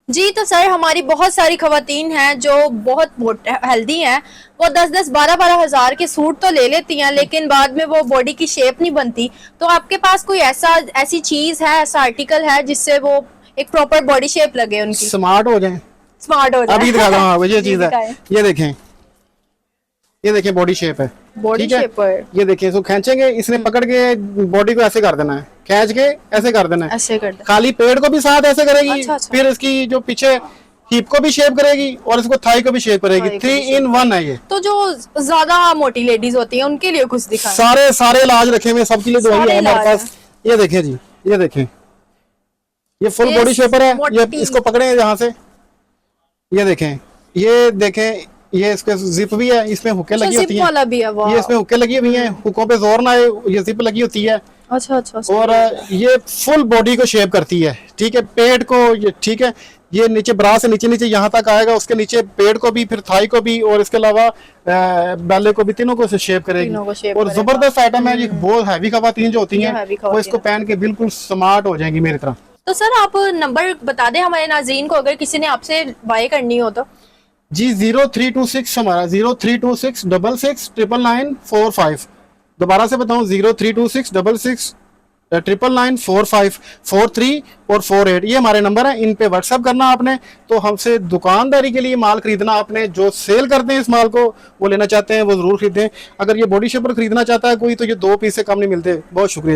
जी तो सर हमारी बहुत सारी खवातीन हैं जो बहुत हेल्दी हैं, वो 10-10 12-12 हजार के सूट तो ले लेती हैं लेकिन बाद में वो बॉडी की शेप नहीं बनती। तो आपके पास कोई ऐसी चीज है, ऐसा आर्टिकल है जिससे वो एक प्रॉपर बॉडी शेप लगे, उनकी स्मार्ट हो जाए। स्मार्ट हो जाए? अभी दिखा दो। हाँ ये जी, चीज है, दिखाएं। ये देखें बॉडी शेप है। बॉडी ठीक है, शेप पर ये देखिए इसको खींचेंगे, इसने पकड़ के बॉडी को ऐसे कर देना है, खींच के ऐसे कर देना है। ऐसे कर दे। खाली पेड़ को भी साथ ऐसे करेगी। अच्छा। फिर इसकी जो पीछे हिप को भी शेप करेगी और इसको थाई को भी शेप करेगी। थाई को 3 in 1 है ये। तो जो ज्यादा मोटी लेडीज होती हैं उनके लिए कुछ दिखाएं। सारे इलाज रखे हुए, सबके लिए दवाई सारे है हमारे इलाज पास। ये देखें जी, ये देखें, ये फुल ये बॉडी शेपर है। ये मोटी। इसको पकड़े यहाँ से, ये देखें, ये इसके जिप भी है, इसमें हुकें लगी होती जिप वाला भी है, हैं। वाह। ये इसमें हुकें लगी हुई हैं, हुकों पे जोर ना आए, ये जिप लगी होती है। अच्छा। और ये फुल बॉडी को शेप करती है। ठीक है, पेट को ये, ठीक है, ये नीचे ब्रा से नीचे यहाँ तक आएगा, उसके नीचे पेट को भी, फिर थाई को भी, और इसके अलावा बैले को भी, तीनों को शेप करेगी। और जबरदस्त आइटम है ये। बहुत हैवी खवातीन जो होती हैं वो इसको पहन के बिल्कुल स्मार्ट हो जाएंगी मेरी तरह। तो सर आप नंबर बता दें हमारे नाज़रीन को, अगर किसी ने आपसे बाय करनी हो तो। जी 0326 हमारा 0326 66 999 45। दोबारा से बताऊं, 0326 66 999 45 43 और 48, ये हमारे नंबर है। इन पे व्हाट्सएप करना आपने। तो हमसे दुकानदारी के लिए माल खरीदना आपने, जो सेल करते हैं इस माल को, वो लेना चाहते हैं वो जरूर खरीदें। अगर ये बॉडी शेपर खरीदना चाहता है कोई, तो ये 2 पीस से कम नहीं मिलते। बहुत शुक्रिया जी।